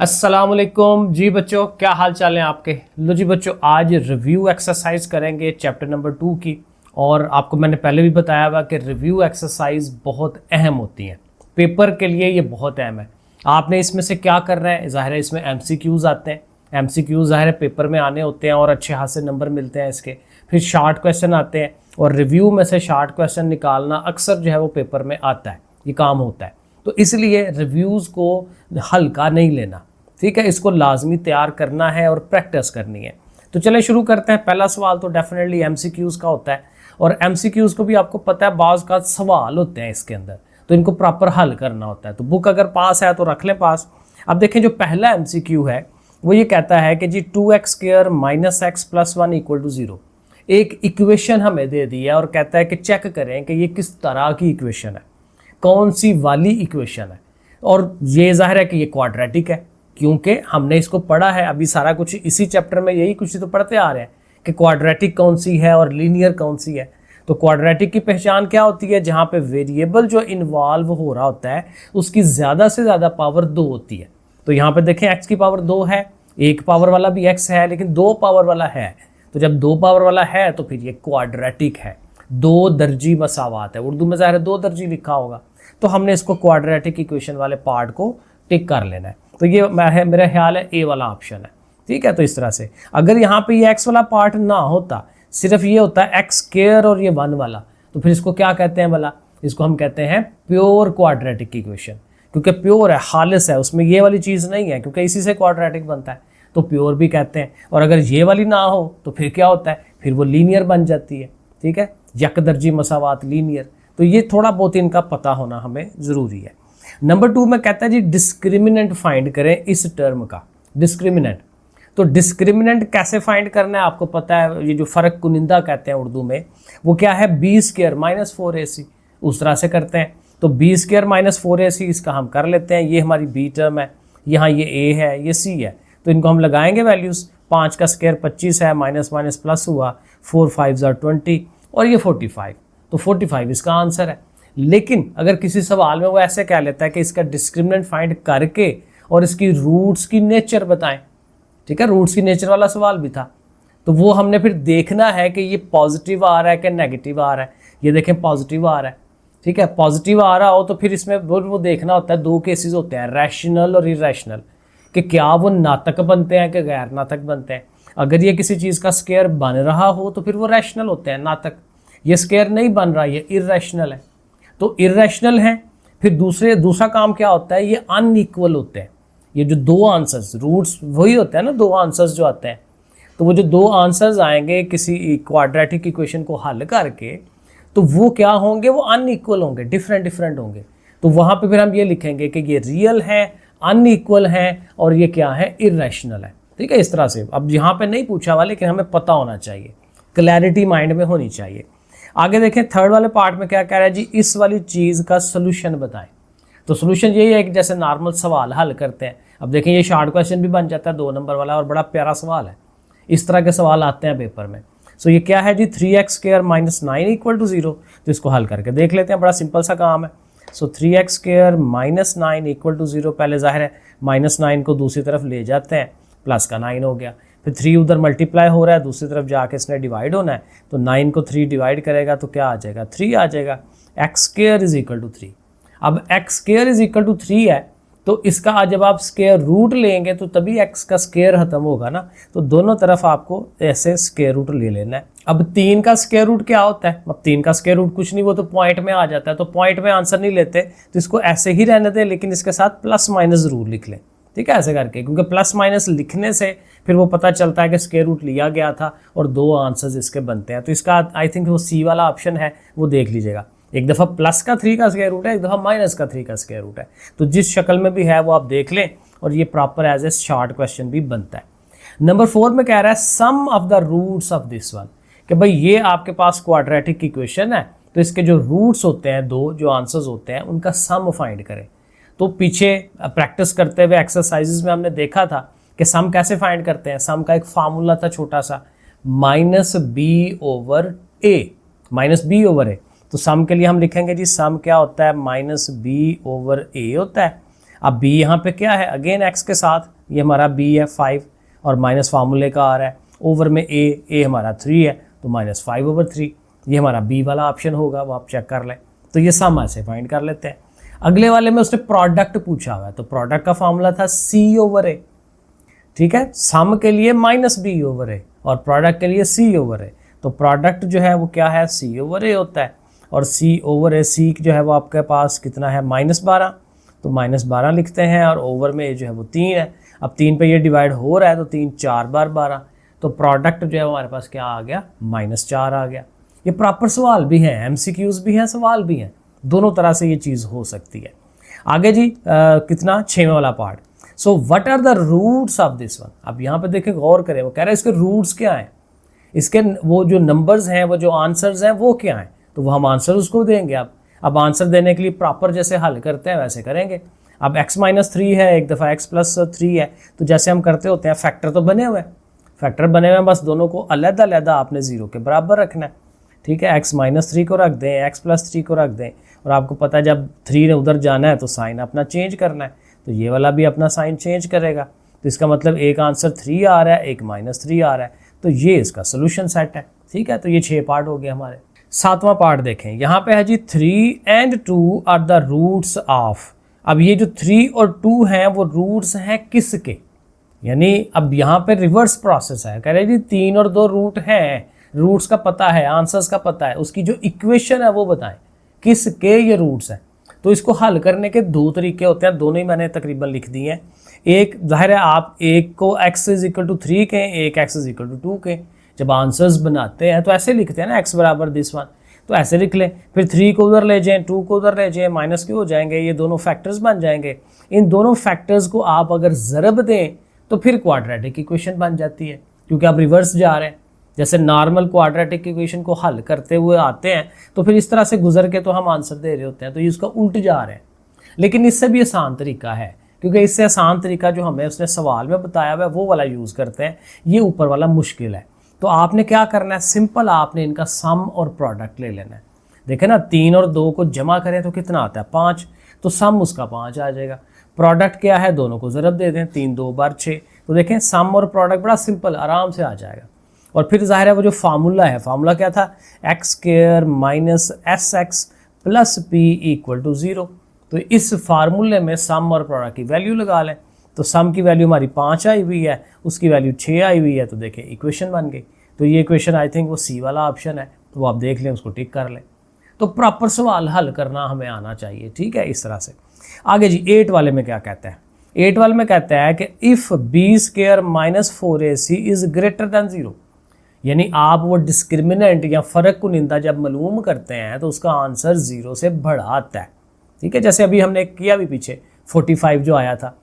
अस्सलामुअलैकुम जी बच्चों, क्या हाल चाल है आपके। लो जी बच्चों, आज रिव्यू एक्सरसाइज करेंगे चैप्टर नंबर 2 की। और आपको मैंने पहले भी बताया हुआ कि रिव्यू एक्सरसाइज बहुत अहम होती हैं, पेपर के लिए ये बहुत अहम है। आपने इसमें से क्या करना है, ज़ाहिर है इसमें एमसीक्यूज़ आते हैं। एमसीक्यूज़ ज़ाहिर है पेपर में आने होते हैं और अच्छे खासे नंबर मिलते हैं इसके। फिर शार्ट क्वेश्चन आते हैं और रिव्यू में से शार्ट क्वेश्चन निकालना अक्सर जो है वो पेपर में आता है, ये काम होता है। तो इसलिए रिव्यूज़ को हल्का नहीं लेना, ठीक है, इसको लाजमी तैयार करना है और प्रैक्टिस करनी है। तो चले शुरू करते हैं। पहला सवाल तो डेफिनेटली एमसीक्यूज़ का होता है और एमसीक्यूज़ को भी आपको पता है बाज़ का सवाल होते हैं इसके अंदर, तो इनको प्रॉपर हल करना होता है। तो बुक अगर पास है तो रख लें पास। अब देखें, जो पहला एमसीक्यू है वो ये कहता है कि जी 2x² - x + 1 = 0। एक इक्वेशन हमें दे दी है और कहता है कि चेक करें कि ये किस तरह की इक्वेशन है, कौन सी वाली इक्वेशन है। और ये ज़ाहिर है कि ये क्वाड्रेटिक है, क्योंकि हमने इसको पढ़ा है अभी सारा कुछ इसी चैप्टर में, यही कुछ तो पढ़ते आ रहे हैं कि क्वाड्रेटिक कौन सी है और लीनियर कौन सी है। तो क्वाड्रेटिक की पहचान क्या होती है, जहाँ पे वेरिएबल जो इन्वॉल्व हो रहा होता है उसकी ज़्यादा से ज़्यादा पावर 2 होती है। तो यहाँ पे देखें x की पावर 2 है, एक पावर वाला भी x है, लेकिन 2 पावर वाला है। तो जब 2 पावर वाला है तो फिर ये क्वाड्रेटिक है, 2 दर्जी मसावात है। उर्दू में ज़ाहिर है 2 दर्जी लिखा होगा, तो हमने इसको क्वाड्रेटिक इक्वेशन वाले पार्ट को टिक कर लेना है। तो ये मेरा ख्याल है ए वाला ऑप्शन है, ठीक है। तो इस तरह से अगर यहाँ पे ये x वाला पार्ट ना होता, सिर्फ ये होता है x² और ये 1 वाला, तो फिर इसको क्या कहते हैं भला, इसको हम कहते हैं प्योर क्वाड्रेटिक इक्वेशन। क्योंकि प्योर है, खालिस है, उसमें ये वाली चीज़ नहीं है, क्योंकि इसी से क्वाड्रेटिक बनता है, तो प्योर भी कहते हैं। और अगर ये वाली ना हो तो फिर क्या होता है, फिर वो लीनियर बन जाती है, ठीक है, यकदर्जी मसावात लीनियर। तो ये थोड़ा बहुत इनका पता होना हमें ज़रूरी है। नंबर 2 में कहता है जी डिस्क्रिमिनेंट फाइंड करें इस टर्म का। डिस्क्रिमिनेंट, तो डिस्क्रिमिनेंट कैसे फाइंड करना है आपको पता है, ये जो फ़र्क कुनिंदा कहते हैं उर्दू में, वो क्या है, b² - 4ac, उस तरह से करते हैं। तो b² - 4ac इसका हम कर लेते हैं। ये हमारी b टर्म है, यहाँ ये a है, ये c है, तो इनको हम लगाएंगे वैल्यूज़। 5 का स्क्वायर 25 है, माइनस माइनस प्लस हुआ, 4 5 = 20 और ये 45। तो 45 इसका आंसर है। लेकिन अगर किसी सवाल में वो ऐसे कह लेता है कि इसका डिस्क्रिमिनेंट फाइंड करके और इसकी रूट्स की नेचर बताएं, ठीक है, रूट्स की नेचर वाला सवाल भी था, तो वो हमने फिर देखना है कि ये पॉजिटिव आ रहा है कि नेगेटिव आ रहा है। ये देखें पॉजिटिव आ रहा है, ठीक है, पॉजिटिव आ रहा हो तो फिर इसमें वो देखना होता है, 2 केसेस होते हैं, रैशनल और इरेशनल, कि क्या वो नातक बनते हैं कि गैर नातक बनते हैं। अगर ये किसी चीज़ का स्क्वायर बन रहा हो तो फिर वो रैशनल होते हैं, नातक। ये स्क्वायर नहीं बन रहा, ये इरेशनल है, तो इरेशनल है। फिर दूसरा काम क्या होता है, ये अनइक्वल होते हैं। ये जो 2 आंसर्स, रूट्स वही होते हैं ना, 2 आंसर्स जो आते हैं, तो वो जो 2 आंसर्स आएंगे किसी क्वाड्रेटिक इक्वेशन को हल करके, तो वो क्या होंगे, वो अनइक्वल होंगे, डिफरेंट होंगे। तो वहाँ पे फिर हम ये लिखेंगे कि ये रियल है, अनइक्वल है और ये क्या है, इरेशनल है, ठीक है, इस तरह से। अब यहाँ पे नहीं पूछा हुआ, लेकिन हमें पता होना चाहिए, क्लैरिटी माइंड में होनी चाहिए। आगे देखें, थर्ड वाले पार्ट में क्या कह रहा है जी, इस वाली चीज़ का सोल्यूशन बताएं। तो सोल्यूशन यही है कि जैसे नॉर्मल सवाल हल करते हैं। अब देखें ये शार्ट क्वेश्चन भी बन जाता है 2 नंबर वाला, और बड़ा प्यारा सवाल है, इस तरह के सवाल आते हैं पेपर में। सो ये क्या है जी, 3x² - 9 = 0। तो इसको हल करके देख लेते हैं, बड़ा सिंपल सा काम है। सो 3x² - 9 = 0, पहले जाहिर है -9 को दूसरी तरफ ले जाते हैं, प्लस का 9 हो गया। फिर 3 उधर मल्टीप्लाई हो रहा है, दूसरी तरफ जाके इसने डिवाइड होना है, तो 9 को 3 डिवाइड करेगा तो क्या आ जाएगा, 3 आ जाएगा। x² = 3। अब x² = 3 है, तो इसका जब आप स्क्वायर रूट लेंगे तो तभी x का स्क्वायर खत्म होगा ना, तो दोनों तरफ आपको ऐसे स्क्वायर रूट ले लेना है। अब 3 का स्क्वायर रूट क्या होता है, अब 3 का स्क्वायर रूट कुछ नहीं, वो तो पॉइंट में आ जाता है, तो पॉइंट में आंसर नहीं लेते, तो इसको ऐसे ही रहने दें, लेकिन इसके साथ प्लस माइनस ज़रूर लिख लें, ठीक है, ऐसे करके, क्योंकि प्लस माइनस लिखने से फिर वो पता चलता है कि स्क्वायर रूट लिया गया था और 2 आंसर्स इसके बनते हैं। तो इसका आई थिंक वो सी वाला ऑप्शन है, वो देख लीजिएगा। एक दफ़ा प्लस का 3 का स्क्वायर रूट है, एक दफ़ा माइनस का 3 का स्क्वायर रूट है, तो जिस शक्ल में भी है वो आप देख लें, और ये proper as a short question भी बनता है। नंबर 4 में कह रहा है sum of the roots of this one, कि भाई ये आपके पास क्वाड्रेटिक इक्वेशन है, तो इसके जो रूट्स होते हैं, 2 जो आंसर्स होते हैं, उनका सम फाइंड करें। तो पीछे प्रैक्टिस करते हुए एक्सरसाइजेज में हमने देखा था कि सम कैसे फाइंड करते हैं। सम का एक फार्मूला था छोटा सा, -b/a। तो सम के लिए हम लिखेंगे जी, सम क्या होता है, -b/a होता है। अब b यहाँ पे क्या है, अगेन x के साथ, ये हमारा b है 5 और माइनस फार्मूले का आ रहा है, ओवर में a हमारा 3 है तो -5/3, ये हमारा b वाला ऑप्शन होगा, वो आप चेक कर लें। तो ये सम ऐसे फाइंड कर लेते हैं। अगले वाले में उसने प्रोडक्ट पूछा हुआ है, तो प्रोडक्ट का फार्मूला था c/a, ठीक है। सम के लिए -b/a और प्रोडक्ट के लिए c/a, तो प्रोडक्ट जो है वो क्या है, c/a होता है, और c/a, c जो है वो आपके पास कितना है, -12, तो -12 लिखते हैं, और ओवर में जो है वो 3 है। अब 3 पे ये डिवाइड हो रहा है तो 3 4 बार 12, तो प्रोडक्ट जो है हमारे पास क्या आ गया, -4 आ गया। ये प्रॉपर सवाल भी हैं, MCQs भी हैं, सवाल भी हैं, दोनों तरह से ये चीज़ हो सकती है। आगे जी कितना, 6वें वाला part. So what are the roots of this one. अब यहाँ पे देखें, गौर करें, वो कह रहे हैं इसके रूट्स क्या हैं, इसके वो जो नंबर्स हैं, वो जो आंसर्स हैं वो क्या हैं, तो वो हम आंसर उसको देंगे। अब आंसर देने के लिए प्रॉपर जैसे हल करते हैं वैसे करेंगे। अब x-3 है, एक दफ़ा x+3 है, तो जैसे हम करते होते हैं, फैक्टर तो बने हुए हैं, फैक्टर बने हुए हैं, बस दोनों को अलग-अलग आपने 0 के बराबर रखना है, ठीक है। x-3 को रख दें, x+3 को रख दें, और आपको पता है जब 3 ने उधर जाना है तो साइन अपना चेंज करना है, तो ये वाला भी अपना साइन चेंज करेगा। तो इसका मतलब एक आंसर 3 आ रहा है, एक -3 आ रहा है, तो ये इसका सोल्यूशन सेट है, ठीक है। तो ये 6 पार्ट हो गए हमारे। 7वां पार्ट देखें, यहाँ पे है जी 3 and 2 are the roots of. अब ये जो 3 और 2 हैं वो रूट्स हैं किसके, यानी अब यहाँ पे रिवर्स प्रोसेस है, कह रहे जी 3 और 2 रूट हैं, रूट्स का पता है, आंसर्स का पता है, उसकी जो इक्वेशन है वो बताएं किसके ये रूट्स हैं। तो इसको हल करने के 2 तरीके होते हैं, दोनों ही मैंने तकरीबन लिख दिए हैं। एक जाहिर है आप एक को x=3 के, एक x=2 के, जब आंसर्स बनाते हैं तो ऐसे लिखते हैं ना, x बराबर दिस वन, तो ऐसे लिख लें, फिर 3 को उधर ले जाएं, 2 को उधर ले जाएं, माइनस क्यों हो जाएंगे, ये दोनों फैक्टर्स बन जाएंगे। इन दोनों फैक्टर्स को आप अगर ज़रब दें तो फिर क्वाड्रेटिक इक्वेशन बन जाती है, क्योंकि आप रिवर्स जा रहे हैं। जैसे नॉर्मल क्वाड्रेटिक इक्वेशन को हल करते हुए आते हैं तो फिर इस तरह से गुजर के तो हम आंसर दे रहे होते हैं, तो ये उसका उल्ट जा रहे हैं। लेकिन इससे भी आसान तरीका है, क्योंकि इससे आसान तरीका जो हमें उसने सवाल में बताया हुआ है वो वाला यूज़ करते हैं, ये ऊपर वाला मुश्किल है। तो आपने क्या करना है, सिंपल आपने इनका सम और प्रोडक्ट ले लेना है। देखें ना, 3 और 2 को जमा करें तो कितना आता है, 5, तो सम उसका 5 आ जाएगा। प्रोडक्ट क्या है, दोनों को ज़रब दे दें, 3 2 बार 6, तो देखें सम और प्रोडक्ट बड़ा सिंपल आराम से आ जाएगा। और फिर जाहिर है वो जो फार्मूला है, फार्मूला क्या था, x² - sx + p = 0। तो इस फार्मूले में सम और प्रोडक्ट की वैल्यू लगा लें, तो सम की वैल्यू हमारी 5 आई हुई है, उसकी वैल्यू 6 आई हुई है, तो देखें इक्वेशन बन गई। तो ये इक्वेशन आई थिंक वो सी वाला ऑप्शन है, तो वो आप देख लें, उसको टिक कर लें। तो प्रॉपर सवाल हल करना हमें आना चाहिए, ठीक है, इस तरह से। आगे जी 8 वाले में क्या कहता है, 8 वाले में कहता है कि if b² - 4ac is greater than 0, यानी आप वो डिस्क्रिमिनेंट या फ़र्क कुनिंदा जब मालूम करते हैं तो उसका आंसर 0 से बड़ा आता है, ठीक है। जैसे अभी हमने किया भी पीछे 45 जो आया था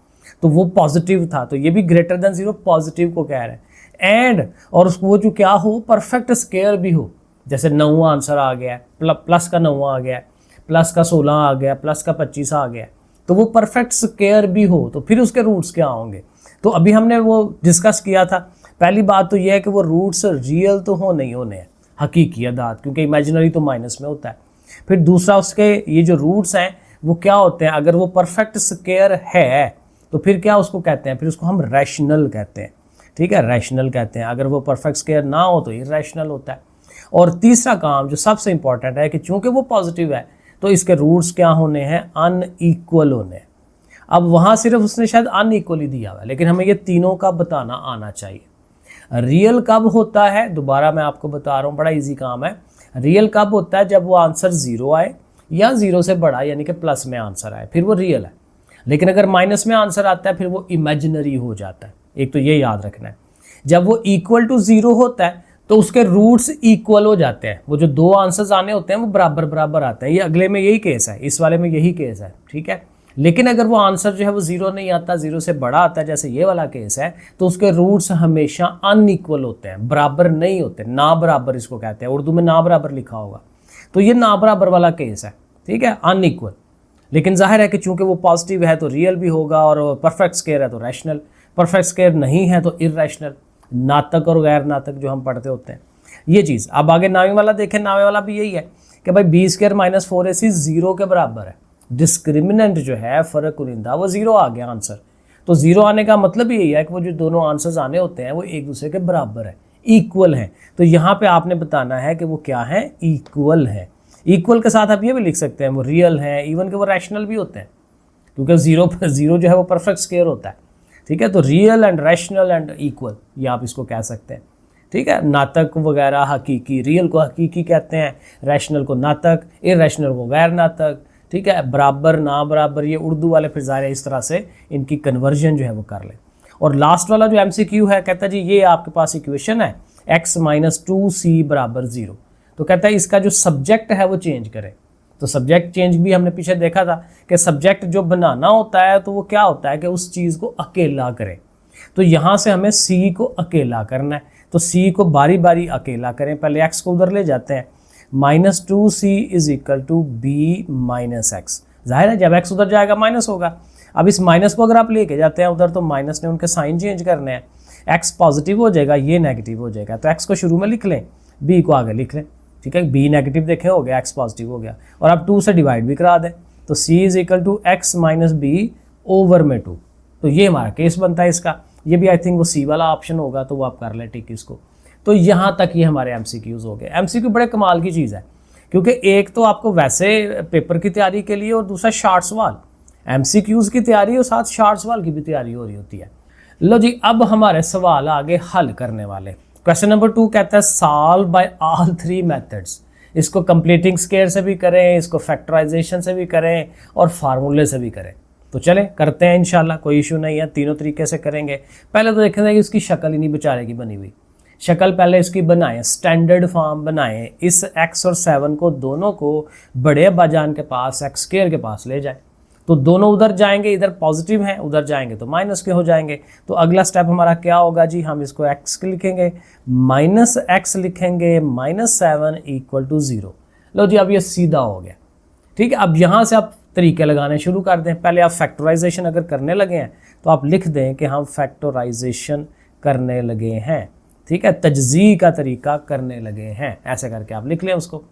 तो वो पॉजिटिव था, तो ये भी ग्रेटर दैन 0 पॉजिटिव को कह रहे हैं। एंड और उसको वो जो क्या हो, परफेक्ट स्क्वायर भी हो, जैसे 9 आंसर आ गया, प्लस का 9 आ गया, प्लस का 16 आ गया, प्लस का 25 आ गया, तो वो परफेक्ट स्क्वायर भी हो, तो फिर उसके रूट्स क्या होंगे। तो अभी हमने वो डिस्कस किया था। पहली बात तो यह है कि वो रूट्स रियल तो हो नहीं होने हैं, हकीकी अदाद, क्योंकि इमेजिनरी तो माइनस में होता है। फिर दूसरा उसके ये जो रूट्स हैं वो क्या होते हैं, अगर वो परफेक्ट स्क्वायर है तो फिर क्या उसको कहते हैं, फिर उसको हम रैशनल कहते हैं, ठीक है, रैशनल कहते हैं। अगर वो परफेक्ट स्क्वायर ना हो तो इरैशनल होता है। और तीसरा काम जो सबसे इंपॉर्टेंट है कि चूंकि वो पॉजिटिव है तो इसके रूट्स क्या होने हैं, अनइक्वल होने हैं। अब वहाँ सिर्फ उसने शायद अनइक्वल ही दिया हुआ है, लेकिन हमें ये तीनों का बताना आना चाहिए। रियल कब होता है, दोबारा मैं आपको बता रहा हूँ, बड़ा इजी काम है। रियल कब होता है, जब वो आंसर 0 आए या 0 से बड़ा, यानी कि प्लस में आंसर आए, फिर वो रियल है। लेकिन अगर माइनस में आंसर आता है फिर वो इमेजिनरी हो जाता है। एक तो ये याद रखना है, जब वो इक्वल टू 0 होता है तो उसके रूट्स इक्वल हो जाते हैं, वो जो 2 आंसर्स आने होते हैं वो बराबर बराबर आते हैं। ये अगले में यही केस है, इस वाले में यही केस है, ठीक है। लेकिन अगर वो आंसर जो है वो 0 नहीं आता, 0 से बड़ा आता है, जैसे ये वाला केस है, तो उसके रूट्स हमेशा अनइक्वल होते हैं, बराबर नहीं होते, ना बराबर इसको कहते हैं, उर्दू में ना बराबर लिखा होगा। तो ये ना बराबर वाला केस है, ठीक है, अनइक्वल। लेकिन जाहिर है कि चूंकि वो पॉजिटिव है तो रियल भी होगा, और परफेक्ट स्क्वायर है तो रैशनल, परफेक्ट स्क्वायर नहीं है तो इरैशनल, नातक और गैर नातक जो हम पढ़ते होते हैं, ये चीज़। अब आगे 9वीं वाला देखें, 9वीं वाला भी यही है कि भाई b² - 4ac 0 के बराबर है। डिस्क्रिमिनेंट जो है फ़र्क कुनिंदा वो 0 आ गया आंसर। तो 0 आने का मतलब यही है कि वो जो दोनों आंसर्स आने होते हैं वो एक दूसरे के बराबर है, इक्वल हैं। तो यहाँ पे आपने बताना है कि वो क्या है, इक्वल है। इक्वल के साथ आप ये भी लिख सकते हैं वो रियल हैं, इवन के वो रैशनल भी होते हैं, क्योंकि जीरो जो है वो परफेक्ट स्क्वायर होता है। ठीक है, तो real and rational and equal, ये आप इसको कह सकते हैं। ठीक है, नातक वगैरह हकीकी, रियल को हकीकी कहते हैं, रैशनल को नातक, इरैशनल को गैर नातक। ठीक है, बराबर ना बराबर ये उर्दू वाले फिर ज़ाहिर है इस तरह से इनकी कन्वर्जन जो है वो कर लें। और लास्ट वाला जो MCQ है, कहता है जी ये आपके पास इक्वेशन है x - 2c = 0। तो कहता है इसका जो सब्जेक्ट है वो चेंज करें। तो सब्जेक्ट चेंज भी हमने पीछे देखा था कि सब्जेक्ट जो बनाना होता है तो वो क्या होता है कि उस चीज़ को अकेला करें। तो यहाँ से हमें C को अकेला करना है, तो C को बारी बारी अकेला करें। पहले x को उधर ले जाते हैं, -2c = b - x। जाहिर है जब x उधर जाएगा माइनस होगा। अब इस माइनस को अगर आप लेके जाते हैं उधर तो माइनस ने उनके साइन चेंज करने हैं, x पॉजिटिव हो जाएगा, ये नेगेटिव हो जाएगा। तो x को शुरू में लिख लें, b को आगे लिख लें। ठीक है, b नेगेटिव देखें हो गया, x पॉजिटिव हो गया, और आप 2 से डिवाइड भी करा दें। तो c = x - b/2। तो ये हमारा केस बनता है इसका। ये भी आई थिंक वो C वाला ऑप्शन होगा, तो वो आप कर लें टिक इसको। तो यहाँ तक ये हमारे MCQs हो गए। MCQ बड़े कमाल की चीज़ है, क्योंकि एक तो आपको वैसे पेपर की तैयारी के लिए और दूसरा शार्ट सवाल, MCQs की तैयारी और साथ शार्ट सवाल की भी तैयारी हो रही होती है। लो जी, अब हमारे सवाल आगे हल करने वाले। क्वेश्चन नंबर 2 कहता है सॉल्व बाय ऑल 3 मेथड्स। इसको कंप्लीटिंग स्क्वायर से भी करें, इसको फैक्टराइजेशन से भी करें और फार्मूले से भी करें। तो चले करते हैं इंशाल्लाह, कोई इशू नहीं है, तीनों तरीके से करेंगे। पहले तो देखेंगे कि इसकी शक्ल ही नहीं बेचारे की बनी हुई। शक्ल पहले इसकी बनाएं, स्टैंडर्ड फॉर्म बनाएं। इस x और 7 को दोनों को बड़े अब्बाजान के पास x² के पास ले जाए। तो दोनों उधर जाएंगे, इधर पॉजिटिव हैं, उधर जाएंगे तो माइनस के हो जाएंगे। तो अगला स्टेप हमारा क्या होगा जी, हम इसको x लिखेंगे, -x लिखेंगे, -7 = 0। लो जी, अब ये सीधा हो गया। ठीक है, अब यहाँ से आप तरीके लगाने शुरू कर दें। पहले आप फैक्टराइजेशन अगर करने लगे हैं तो आप लिख दें कि हम फैक्टराइजेशन करने लगे हैं। ठीक है, तजज़ी का तरीका करने लगे हैं, ऐसे करके आप लिख लें उसको।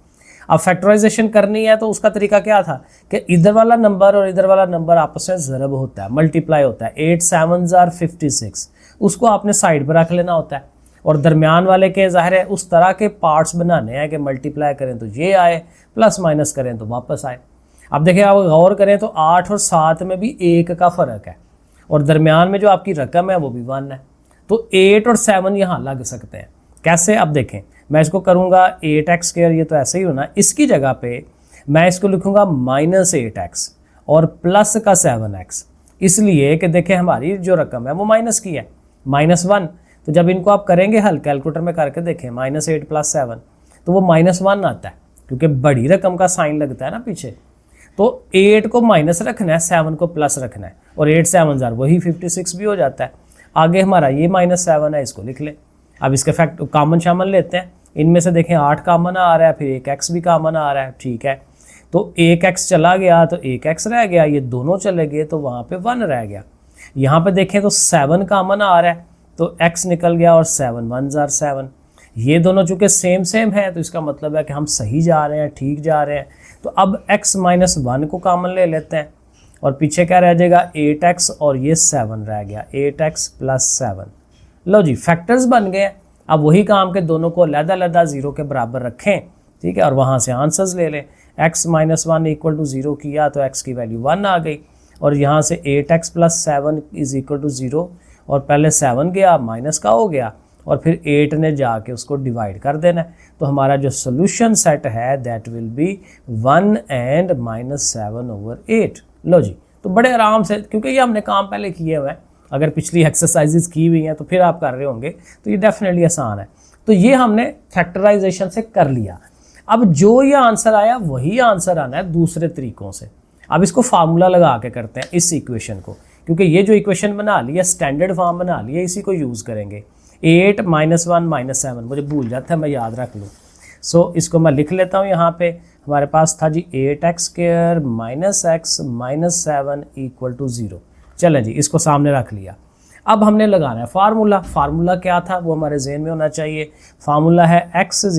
अब फैक्टराइजेशन करनी है तो उसका तरीका क्या था कि इधर वाला नंबर और इधर वाला नंबर आपस में ज़रब होता है, मल्टीप्लाई होता है। 8 7s are 56, उसको आपने साइड पर रख लेना होता है। और दरमियान वाले के ज़ाहिर है उस तरह के पार्ट्स बनाने हैं कि मल्टीप्लाई करें तो ये आए, प्लस माइनस करें तो वापस आए। अब देखिए, आप गौर करें तो 8 और 7 में भी 1 का फ़र्क है, और दरमियान में जो आपकी रकम है वो भी 1 है। तो 8 और 7 यहाँ लग सकते हैं। कैसे, अब देखें, मैं इसको करूँगा 8x², ये तो ऐसे ही होना। इसकी जगह पे मैं इसको लिखूँगा -8x और प्लस का 7x, इसलिए कि देखें हमारी जो रकम है वो माइनस की है, -1। तो जब इनको आप करेंगे हल, कैलकुलेटर में करके देखें, -8 + 7 तो वो -1 आता है, क्योंकि बड़ी रकम का साइन लगता है ना पीछे। तो 8 को माइनस रखना है, 7 को प्लस रखना है, और 8 7s are वही 56 भी हो जाता है। आगे हमारा ये -7 है, इसको लिख लें। अब इसके फैक्ट कॉमन शामन लेते हैं, इनमें से देखें 8 कॉमन आ रहा है, फिर एक x भी कॉमन आ रहा है। ठीक है, तो एक x चला गया तो एक x रह गया, ये दोनों चले गए तो वहाँ पे 1 रह गया। यहाँ पे देखें तो 7 कॉमन आ रहा है तो x निकल गया, और 7 1s are 7। ये दोनों चूँकि सेम है तो इसका मतलब है कि हम सही जा रहे हैं, ठीक जा रहे हैं। तो अब x - 1 को कॉमन ले लेते हैं, और पीछे क्या रह जाएगा, 8x और ये 7 रह गया, 8x + 7। लो जी, फैक्टर्स बन गए। अब वही काम के दोनों को अलग-अलग 0 के बराबर रखें। ठीक है, और वहाँ से आंसर्स ले लें। x - 1 = 0 किया तो x की वैल्यू 1 आ गई, और यहाँ से 8x + 7 = 0, और पहले 7 गया माइनस का हो गया, और फिर 8 ने जाके उसको डिवाइड कर देना है। तो हमारा जो सोल्यूशन सेट है दैट विल बी 1 and -7/8। लो जी, तो बड़े आराम से, क्योंकि ये हमने काम पहले किए हुए हैं, अगर पिछली एक्सरसाइजेज की हुई हैं तो फिर आप कर रहे होंगे, तो ये डेफिनेटली आसान है। तो ये हमने फैक्टराइजेशन से कर लिया। अब जो ये आंसर आया वही आंसर आना है दूसरे तरीकों से। अब इसको फार्मूला लगा के करते हैं इस इक्वेशन को, क्योंकि ये जो इक्वेशन बना लिया, स्टैंडर्ड फॉर्म बना लिया, इसी को यूज़ करेंगे। 8 - 1 - 7, मुझे भूल जाता है, मैं याद रख लूँ। सो इसको मैं लिख लेता हूँ। यहाँ पे हमारे पास था जी 8x² - x - 7 = 0। चलें जी, इसको सामने रख लिया। अब हमने लगाना है फार्मूला। फार्मूला क्या था वो हमारे जहन में होना चाहिए। फार्मूला है x =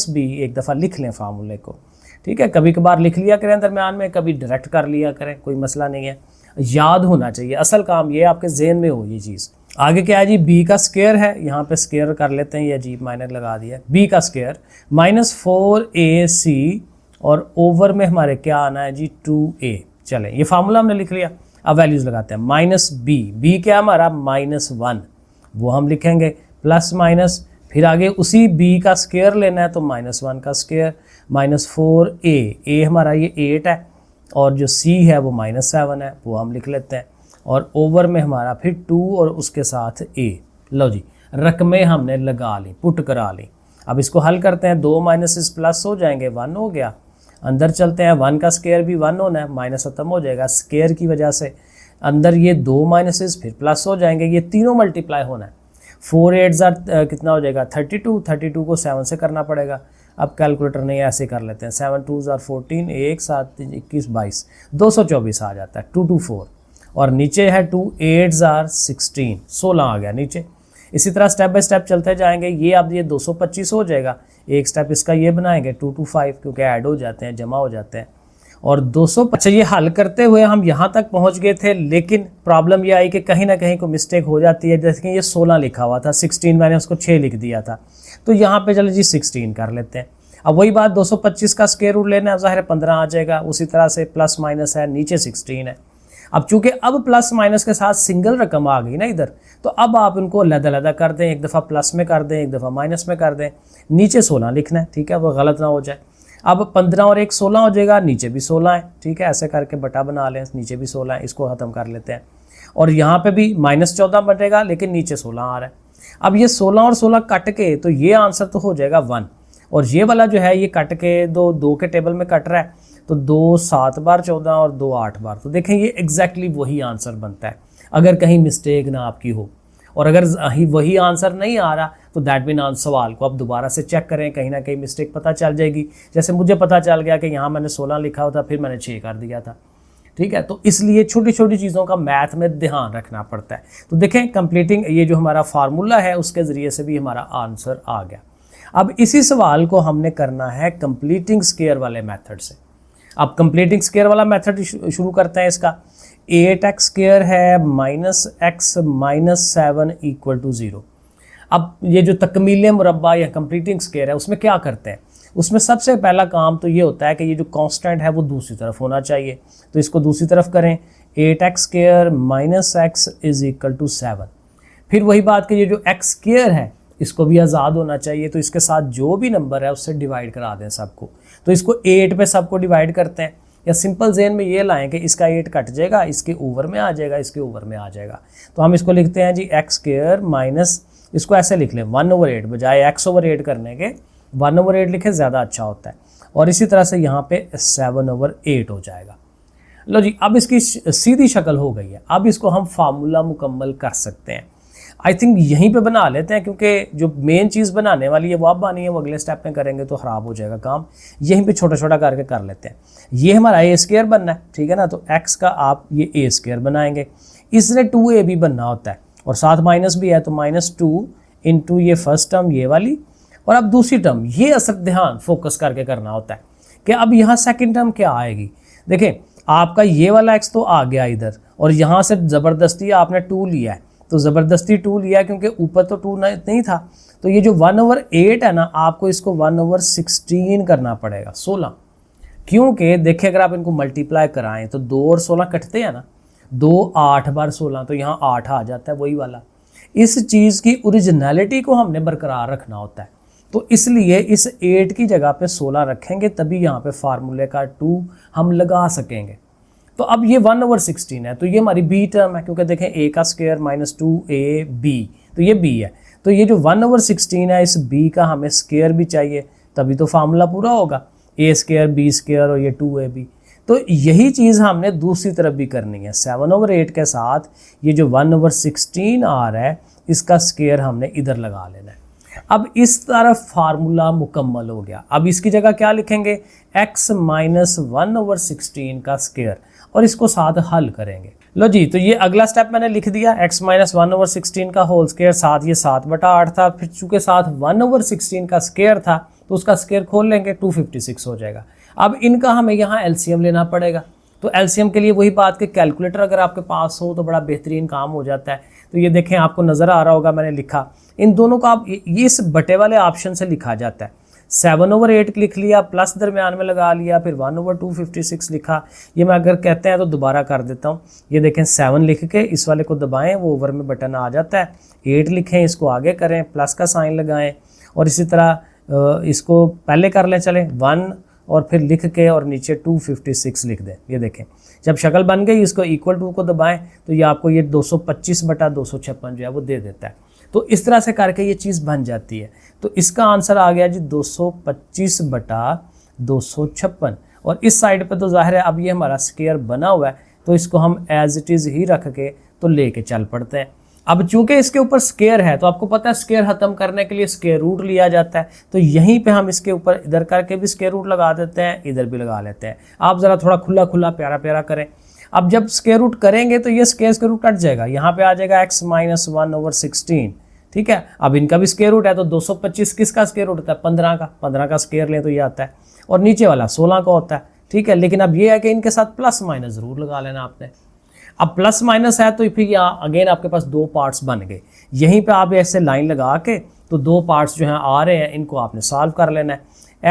-b, एक दफ़ा लिख लें फार्मूले को। ठीक है, कभी कभार लिख लिया करें दरम्यान में, कभी डायरेक्ट कर लिया करें, कोई मसला नहीं है, याद होना चाहिए। असल काम ये आपके जेहन में हो ये चीज़। आगे क्या है जी, बी का स्क्वायर है, यहाँ पे स्क्वायर कर लेते हैं, ये अजीब माइनर लगा दिया। बी का स्क्वायर -4ac और ओवर में हमारे क्या आना है जी 2a। चले ये फार्मूला हमने लिख लिया, अब वैल्यूज़ लगाते हैं। -b क्या हमारा -1, वो हम लिखेंगे, प्लस माइनस, फिर आगे उसी b का स्क्वायर लेना है तो -1 का स्क्वायर, -4a हमारा ये 8 है और जो c है वो -7 है, वो हम लिख लेते हैं, और ओवर में हमारा फिर 2 और उसके साथ a। लो जी, रकमें हमने लगा ली, पुट करा ली। अब इसको हल करते हैं, 2 माइनस प्लस हो जाएंगे, 1 हो गया। अंदर चलते हैं, 1 का स्क्वायर भी 1 होना है, माइनस खत्म हो जाएगा स्क्वायर की वजह से। अंदर ये 2 माइनसेस फिर प्लस हो जाएंगे, ये तीनों मल्टीप्लाई होना है। 4 8 कितना हो जाएगा 32 को 7 से करना पड़ेगा। अब कैलकुलेटर नहीं, ऐसे कर लेते हैं, 7 2 14, 1 7 21 22, 224 आ जाता है, 224। और नीचे है 2 8 16, 16 आ गया नीचे। इसी तरह स्टेप बाय स्टेप चलते जाएंगे। ये अब ये 225 हो जाएगा, एक स्टेप इसका ये बनाएंगे 225, क्योंकि ऐड हो जाते हैं, जमा हो जाते हैं। और 200, अच्छा ये हल करते हुए हम यहाँ तक पहुँच गए थे, लेकिन प्रॉब्लम ये आई कि कहीं ना कहीं को मिस्टेक हो जाती है। जैसे कि ये 16 लिखा हुआ था, 16 मैंने उसको 6 लिख दिया था, तो यहाँ पे चलो जी 16 कर लेते हैं। अब वही बात, 225 का स्क्वायर रूट लेना है, ज़ाहिर है 15 आ जाएगा। उसी तरह से प्लस माइनस है, नीचे 16 है। अब चूंकि अब प्लस माइनस के साथ सिंगल रकम आ गई ना इधर, तो अब आप इनको अलग-अलग कर दें, एक दफ़ा प्लस में कर दें, एक दफ़ा माइनस में कर दें। नीचे 16 लिखना है, ठीक है, वो गलत ना हो जाए। अब 15 और 1 16 हो जाएगा, नीचे भी 16 है, ठीक है, ऐसे करके बटा बना लें, नीचे भी 16 है, इसको ख़त्म कर लेते हैं। और यहाँ पे भी -14 बटेगा, लेकिन नीचे 16 आ रहा है। अब ये 16 और 16 कट के, तो ये आंसर तो हो जाएगा 1, और ये वाला जो है ये कट के दो के टेबल में कट रहा है, तो 2 7 बार 14 और 2 8 बार, तो देखें ये एग्जैक्टली वही आंसर बनता है, अगर कहीं मिस्टेक ना आपकी हो। और अगर वही आंसर नहीं आ रहा तो दैट मीन सवाल को आप दोबारा से चेक करें, कहीं ना कहीं मिस्टेक पता चल जाएगी। जैसे मुझे पता चल गया कि यहाँ मैंने 16 लिखा हुआ था, फिर मैंने 6 कर दिया था, ठीक है। तो इसलिए छोटी छोटी चीज़ों का मैथ में ध्यान रखना पड़ता है। तो देखें कंप्लीटिंग, ये जो हमारा फार्मूला है उसके ज़रिए से भी हमारा आंसर आ गया। अब इसी सवाल को हमने करना है कंप्लीटिंग स्क्वायर वाले मेथड से। अब कंप्लीटिंग स्क्वायर वाला मेथड शुरू करते हैं इसका। 8x स्क्वायर है -x -7 = 0। अब ये जो तकमील मुरब्बा या कंप्लीटिंग स्क्वायर है उसमें क्या करते हैं, उसमें सबसे पहला काम तो ये होता है कि ये जो कांस्टेंट है वो दूसरी तरफ होना चाहिए, तो इसको दूसरी तरफ करें। 8x square -x = 7। फिर वही बात कि ये जो x स्क्वायर है इसको भी आज़ाद होना चाहिए, तो इसके साथ जो भी नंबर है उससे डिवाइड करा दें सबको। तो इसको 8 पे सबको डिवाइड करते हैं, या सिंपल जेन में ये लाएं कि इसका 8 कट जाएगा, इसके ओवर में आ जाएगा, इसके ओवर में आ जाएगा। तो हम इसको लिखते हैं जी x स्क्वायर माइनस, इसको ऐसे लिख लें 1/8, बजाय x/8 करने के 1/8 लिखें, ज़्यादा अच्छा होता है। और इसी तरह से यहाँ पे 7/8 हो जाएगा। लो जी, अब इसकी सीधी शक्ल हो गई है। अब इसको हम फार्मूला मुकम्मल कर सकते हैं। आई थिंक यहीं पे बना लेते हैं, क्योंकि जो मेन चीज़ बनाने वाली है वो अब बानी है, वो अगले स्टेप में करेंगे तो ख़राब हो जाएगा काम। यहीं पे छोटा छोटा करके कर लेते हैं। ये हमारा a स्क्वायर बनना है, ठीक है ना, तो x का आप ये a स्क्वायर बनाएंगे, इसने 2a भी बनना होता है, और साथ माइनस भी है, तो -2 इंटू ये फर्स्ट टर्म ये वाली, और अब दूसरी टर्म, ये असर ध्यान फोकस करके करना होता है कि अब यहाँ सेकेंड टर्म क्या आएगी। देखें आपका ये वाला x तो आ गया इधर, और यहाँ से ज़बरदस्ती आपने 2 लिया है, तो ज़बरदस्ती 2 लिया क्योंकि ऊपर तो 2 नहीं था। तो ये जो 1/8 है ना, आपको इसको 1/16 करना पड़ेगा, 16। क्योंकि देखिए अगर आप इनको मल्टीप्लाई कराएं तो 2 और 16 कटते हैं ना, 2 8 बार 16, तो यहाँ 8 आ जाता है, वही वाला। इस चीज़ की ओरिजिनलिटी को हमने बरकरार रखना होता है, तो इसलिए इस 8 की जगह पे 16 रखेंगे, तभी यहाँ पे फार्मूले का 2 हम लगा सकेंगे। तो अब ये 1/16 है, तो ये हमारी b टर्म है, क्योंकि देखें a का स्क्वायर -2ab, तो ये b है। तो ये जो 1/16 है, इस b का हमें स्क्वायर भी चाहिए, तभी तो फार्मूला पूरा होगा, a स्क्वायर b स्क्वायर और ये 2ab। तो यही चीज़ हमने दूसरी तरफ भी करनी है। 7/8 के साथ ये जो 1/16 आ रहा है, इसका स्क्वायर हमने इधर लगा लेना है। अब इस तरफ फार्मूला मुकम्मल हो गया। अब इसकी जगह क्या लिखेंगे, x - 1/16 का स्क्वायर, और इसको साथ हल करेंगे। लो जी, तो ये अगला स्टेप मैंने लिख दिया, x - 1/16 का होल स्क्वायर, साथ ये 7/8 था, फिर चूँकि साथ 1/16 का स्क्वायर था तो उसका स्क्वायर खोल लेंगे, 256 हो जाएगा। अब इनका हमें यहाँ एलसीएम लेना पड़ेगा। तो एलसीएम के लिए वही बात कि कैलकुलेटर अगर आपके पास हो तो बड़ा बेहतरीन काम हो जाता है। तो ये देखें, आपको नज़र आ रहा होगा मैंने लिखा, इन दोनों का आप ये इस बटे वाले ऑप्शन से लिखा जाता है। 7/8 लिख लिया, प्लस दरमियान में लगा लिया, फिर 1/256 लिखा। ये मैं अगर कहते हैं तो दोबारा कर देता हूँ। ये देखें 7 लिख के इस वाले को दबाएं, वो ओवर में बटन आ जाता है। 8 लिखें, इसको आगे करें, प्लस का साइन लगाएं, और इसी तरह इसको पहले कर लें, चलें 1 और फिर लिख के और नीचे 256 लिख दें। ये देखें जब शक्ल बन गई, इसको इक्वल टू को दबाएं तो ये आपको ये 225/256 जो है वो दे देता है। तो इस तरह से करके ये चीज़ बन जाती है। तो इसका आंसर आ गया जी 225/256। और इस साइड पे तो जाहिर है अब ये हमारा स्क्वायर बना हुआ है, तो इसको हम एज इट इज़ ही रख के तो लेके चल पड़ते हैं। अब चूंकि इसके ऊपर स्क्वायर है तो आपको पता है स्क्वायर खत्म करने के लिए स्क्वायर रूट लिया जाता है। तो यहीं पे हम इसके ऊपर इधर करके भी स्क्वायर रूट लगा देते हैं, इधर भी लगा लेते हैं। आप ज़रा थोड़ा खुला खुला प्यारा प्यारा करें। अब जब स्क्वायर रूट करेंगे तो ये स्क्वायर रूट कट जाएगा, यहाँ पे आ जाएगा x - 1/16। ठीक है, अब इनका भी स्क्वायर रूट है तो 225 किसका स्क्वायर रूट होता है? 15 का। 15 का स्क्वायर लें तो ये आता है, और नीचे वाला 16 का होता है। ठीक है, लेकिन अब ये है कि इनके साथ प्लस माइनस ज़रूर लगा लेना आपने। अब प्लस माइनस है तो फिर यहाँ अगेन आपके पास दो पार्ट्स बन गए। यहीं पे आप ऐसे लाइन लगा के तो दो पार्ट्स जो हैं आ रहे हैं, इनको आपने सॉल्व कर लेना है।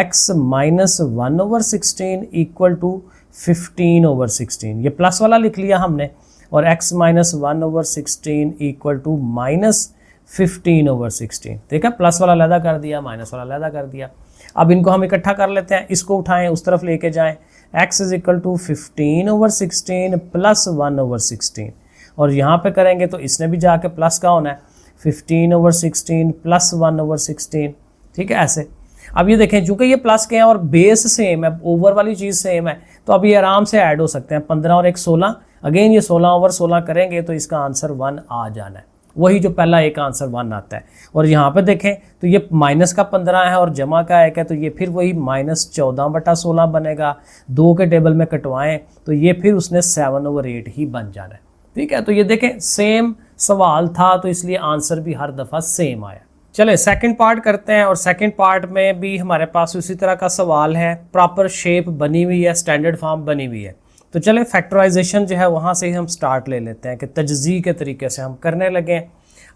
x - 1/16 इक्वल टू 15/16, ये प्लस वाला लिख लिया हमने, और x - 1/16 इक्वल टू -15/16। ठीक है, प्लस वाला अलहदा कर दिया, माइनस वाला अलहदा कर दिया। अब इनको हम इकट्ठा कर लेते हैं, इसको उठाएं उस तरफ लेके जाएं। x = 15/16 + 1/16, और यहाँ पे करेंगे तो इसने भी जाके प्लस का होना है, 15/16 + 1/16। ठीक है, ऐसे। अब ये देखें चूंकि ये प्लस के हैं और बेस सेम है, ओवर वाली चीज़ सेम है, तो अब ये आराम से ऐड हो सकते हैं। 15 और 1 16, अगेन ये 16/16 करेंगे तो इसका आंसर 1 आ जाना है। वही जो पहला एक आंसर 1 आता है। और यहाँ पे देखें तो ये माइनस का 15 है और जमा का 1 है, तो ये फिर वही -14/16 बनेगा। 2 के टेबल में कटवाएं तो ये फिर उसने 7/8 ही बन जाना है। ठीक है, तो ये देखें सेम सवाल था तो इसलिए आंसर भी हर दफ़ा सेम आया। चले सेकंड पार्ट करते हैं, और सेकंड पार्ट में भी हमारे पास उसी तरह का सवाल है, प्रॉपर शेप बनी हुई है, स्टैंडर्ड फॉर्म बनी हुई है। तो चले फैक्टराइजेशन जो है वहाँ से ही हम स्टार्ट ले लेते हैं कि तजज़ी के तरीके से हम करने लगे।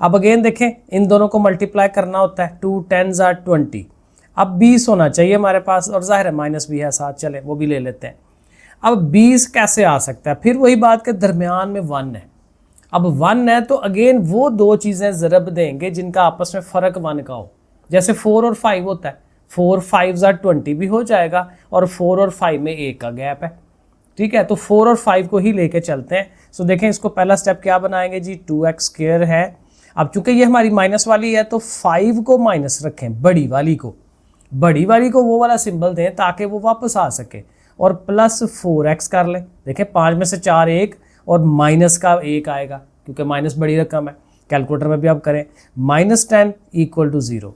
अब अगेन देखें इन दोनों को मल्टीप्लाई करना होता है, 2 10s are 20। अब 20 होना चाहिए हमारे पास, और जाहिर है माइनस भी है साथ, चले वो भी ले लेते हैं। अब 20 कैसे आ सकता है? फिर वही बात के दरमियान में 1 है। अब 1 है तो अगेन वो दो चीज़ें ज़रब देंगे जिनका आपस में फ़र्क 1 का हो। जैसे 4 और 5 होता है, 4 5s are 20 भी हो जाएगा, और 4 और 5 में 1 का गैप है। ठीक है, तो 4 और 5 को ही लेके चलते हैं। सो देखें इसको पहला स्टेप क्या बनाएंगे जी, 2x² है। अब चूंकि ये हमारी माइनस वाली है तो 5 को माइनस रखें, बड़ी वाली को वो वाला सिंबल दें ताकि वो वापस आ सके, और प्लस 4x कर लें। देखें 5 में से 4 1, और माइनस का 1 आएगा क्योंकि माइनस बड़ी रकम है। कैलकुलेटर में भी आप करें, -10 = 0।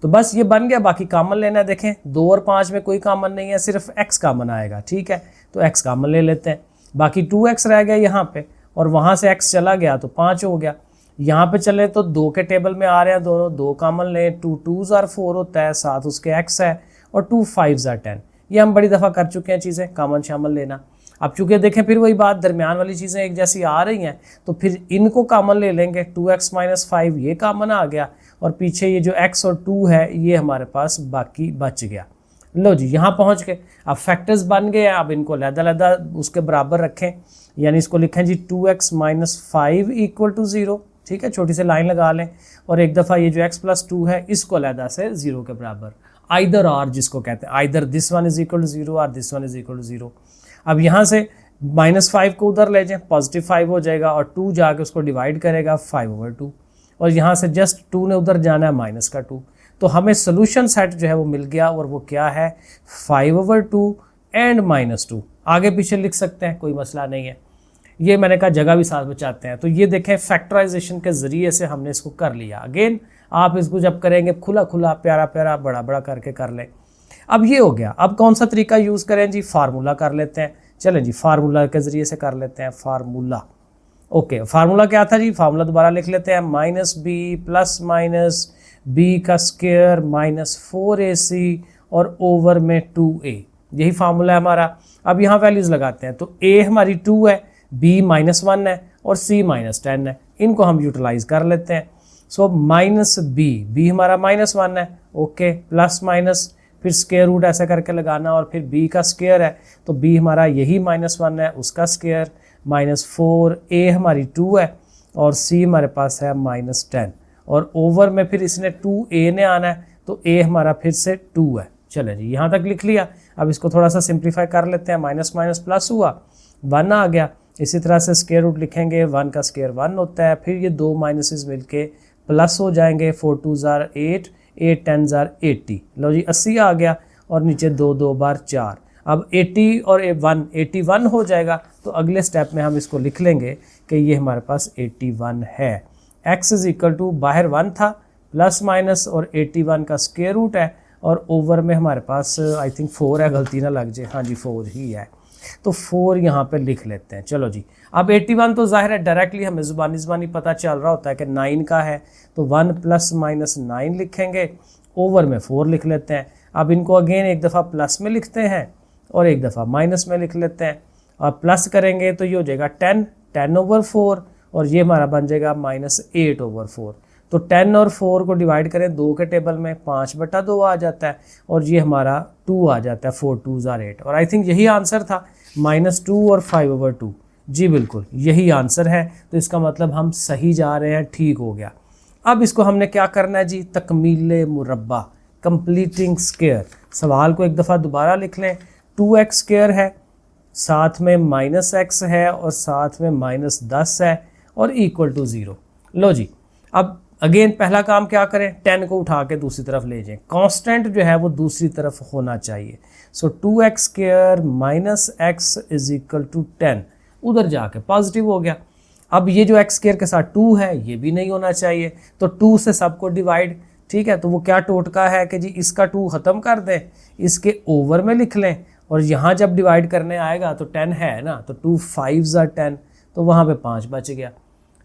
तो बस ये बन गया, बाकी कॉमन लेना है। देखें 2 और 5 में कोई कॉमन नहीं है, सिर्फ x कॉमन आएगा। ठीक है, तो x कॉमन ले लेते हैं, बाकी 2x रह गया यहाँ पे, और वहाँ से x चला गया तो 5 हो गया। यहाँ पे चले तो 2 के टेबल में आ रहे हैं दोनों, 2 कॉमन लें, 2 2s are 4 होता है, साथ उसके x है, और 2 5s are 10। ये हम बड़ी दफ़ा कर चुके हैं चीज़ें, कॉमन शामल लेना। अब चूँकि देखें फिर वही बात, दरमियान वाली चीज़ें एक जैसी आ रही हैं तो फिर इनको कॉमन ले लेंगे। 2x - 5 ये कॉमन आ गया, और पीछे ये जो x और 2 है ये हमारे पास बाकी बच गया। लो जी, यहाँ पहुँच गए। अब फैक्टर्स बन गए हैं, अब इनको लहदा उसके बराबर रखें, यानी इसको लिखें जी 2x - 5 = 0। ठीक है, छोटी सी लाइन लगा लें, और एक दफ़ा ये जो x + 2 है इसको लहदा से 0 के बराबर, आइदर आर जिसको कहते हैं, आइदर दिस वन = 0 और दिस वन = 0। अब यहाँ से -5 को उधर ले जाएं, +5 हो जाएगा, और 2 जाके उसको डिवाइड करेगा 5/2, और यहाँ से जस्ट 2 ने उधर जाना है -2। तो हमें सोल्यूशन सेट जो है वो मिल गया, और वो क्या है 5/2 एंड -2। आगे पीछे लिख सकते हैं, कोई मसला नहीं है। ये मैंने कहा जगह भी साथ बचाते हैं। तो ये देखें फैक्टराइजेशन के ज़रिए से हमने इसको कर लिया। अगेन आप इसको जब करेंगे खुला खुला प्यारा प्यारा बड़ा बड़ा करके कर लें। अब ये हो गया, अब कौन सा तरीका यूज़ करें जी, फार्मूला कर लेते हैं। चलें जी, फार्मूला के ज़रिए से कर लेते हैं। फार्मूला, ओके, फार्मूला क्या था जी, फार्मूला दोबारा लिख लेते हैं, -b + -b² - 4ac और ओवर में 2a। यही फार्मूला है हमारा। अब यहाँ वैल्यूज़ लगाते हैं, तो a हमारी 2 है, b -1 है और c -10 है। इनको हम यूटिलाइज कर लेते हैं। सो -b हमारा -1 है, ओके, प्लस माइनस फिर स्क्वायर रूट ऐसा करके लगाना और फिर b का स्क्वायर है, तो b हमारा यही -1 है, उसका स्क्वायर -4, a हमारी 2 है और c हमारे पास है -10 और ओवर में फिर इसने 2a ने आना है, तो a हमारा फिर से 2 है। चले जी, यहाँ तक लिख लिया। अब इसको थोड़ा सा सिंप्लीफाई कर लेते हैं, माइनस माइनस प्लस हुआ, 1 आ गया। इसी तरह से स्क्वायर रूट लिखेंगे, 1 का स्क्वायर 1 होता है, फिर ये 2 माइनसेस मिलके प्लस हो जाएंगे, 4 2 ज़ार 8, 8 10 ज़ार 80। लो जी 80 आ गया और नीचे 2 2 बार 4। अब 80 और 1 81 हो जाएगा, तो अगले स्टेप में हम इसको लिख लेंगे कि ये हमारे पास 81 है। x इज इक्वल टू बाहर 1 था, प्लस माइनस और 81 का स्क्वायर रूट है और ओवर में हमारे पास आई थिंक 4 है, गलती ना लग जाए, हाँ जी 4 ही है, तो 4 यहाँ पे लिख लेते हैं। चलो जी, अब 81 तो जाहिर है डायरेक्टली हमें ज़ुबानी पता चल रहा होता है कि 9 का है, तो 1 + -9 लिखेंगे, ओवर में 4 लिख लेते हैं। अब इनको अगेन एक दफ़ा प्लस में लिखते हैं और एक दफ़ा माइनस में लिख लेते हैं, और प्लस करेंगे तो ये हो जाएगा 10/4 और ये हमारा बन जाएगा -8/4। तो 10 और 4 को डिवाइड करें 2 के टेबल में, 5/2 आ जाता है और ये हमारा 2 आ जाता है, 4 2 ज़ार 8। और आई थिंक यही आंसर था, -2 और 5/2। जी बिल्कुल यही आंसर है, तो इसका मतलब हम सही जा रहे हैं, ठीक हो गया। अब इसको हमने क्या करना है जी, तकमील मुरब्बा, कंप्लीटिंग स्क्वायर। सवाल को एक दफ़ा दोबारा लिख लें, 2x² है, साथ में -x है और साथ में -10 है और इक्वल टू 0। लो जी, अब अगेन पहला काम क्या करें, 10 को उठा के दूसरी तरफ ले जाएं, कांस्टेंट जो है वो दूसरी तरफ होना चाहिए। So 2x² - x is equal to 10, उधर जाके पॉजिटिव हो गया। अब ये जो x² के साथ 2 है ये भी नहीं होना चाहिए, तो 2 से सबको डिवाइड, ठीक है, तो वो क्या टोटका है कि जी इसका 2 ख़त्म कर दें, इसके ओवर में लिख लें और यहाँ जब डिवाइड करने आएगा तो 10 है ना, तो 2 5 ज़ार 10, तो वहाँ पे 5 बच गया,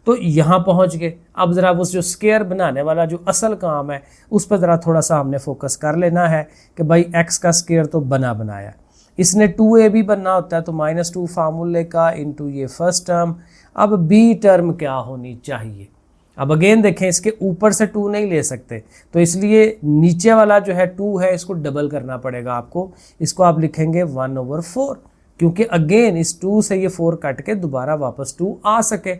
तो यहाँ पहुँच गए। अब ज़रा वो जो स्क्वायर बनाने वाला जो असल काम है उस पर ज़रा थोड़ा सा हमने फोकस कर लेना है कि भाई x का स्क्वायर तो बनाया, इसने 2a भी बनना होता है, तो -2 फार्मूले का इंटू ये फर्स्ट टर्म। अब b टर्म क्या होनी चाहिए, अब अगेन देखें इसके ऊपर से 2 नहीं ले सकते, तो इसलिए नीचे वाला जो है 2 है इसको डबल करना पड़ेगा आपको, इसको आप लिखेंगे 1/4, क्योंकि अगेन इस 2 से ये 4 कट के दोबारा वापस 2 आ सके,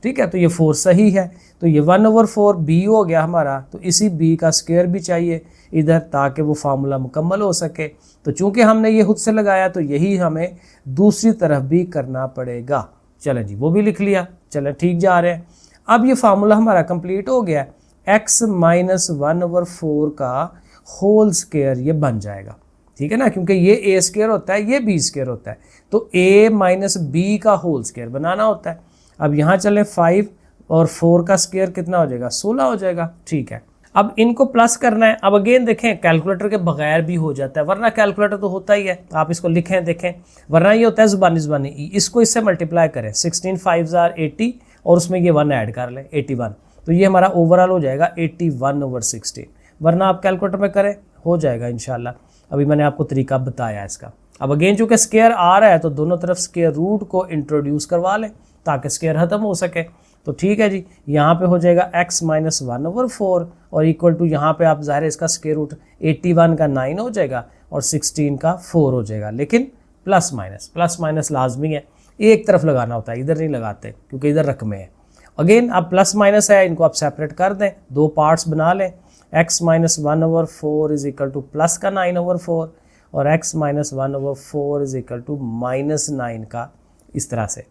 ठीक है, तो ये 4 सही है, तो ये 1/4 b हो गया हमारा, तो इसी b का स्क्वायर भी चाहिए इधर ताकि वो फार्मूला मुकम्मल हो सके। तो चूंकि हमने ये खुद से लगाया तो यही हमें दूसरी तरफ भी करना पड़ेगा। चलें जी, वो भी लिख लिया, चलें ठीक जा रहे हैं। अब ये फार्मूला हमारा कंप्लीट हो गया, x - 1/4 का होल स्क्वायर ये बन जाएगा, ठीक है ना, क्योंकि ये a² होता है, ये b² होता है, तो a - b का होल स्क्वायर बनाना होता है। अब यहाँ चलें 5 और 4 का स्क्वायर कितना हो जाएगा, 16 हो जाएगा, ठीक है। अब इनको प्लस करना है, अब अगेन देखें कैलकुलेटर के बगैर भी हो जाता है, वरना कैलकुलेटर तो होता ही है, आप इसको लिखें देखें, वरना ये होता है ज़ुबानी, इसको इससे मल्टीप्लाई करें, 16 5 ज़ार 80 और उसमें ये 1 ऐड कर लें, 81, तो ये हमारा ओवरऑल हो जाएगा 81/16, वरना आप कैलकुलेटर में करें हो जाएगा इंशाल्लाह। अभी मैंने आपको तरीका बताया इसका। अब अगेन चूँकि स्क्वायर आ रहा है तो दोनों तरफ स्क्वायर रूट को इंट्रोड्यूस करवा लें ताकि स्क्वायर ख़त्म हो सके, तो ठीक है जी, यहाँ पे हो जाएगा x - 1/4 और इक्वल टू यहाँ पे आप ज़ाहिर है इसका स्क्वायर रूट 81 का 9 हो जाएगा और 16 का 4 हो जाएगा, लेकिन प्लस माइनस लाजमी है, एक तरफ लगाना होता है, इधर नहीं लगाते क्योंकि इधर रकमें हैं। अगेन अब प्लस माइनस है, इनको आप सेपरेट कर दें, 2 पार्ट्स बना लें, x - 1/4 is equal two plus का 9/4 और x - 1/4 इज इक्वल टू -9 का, इस तरह से।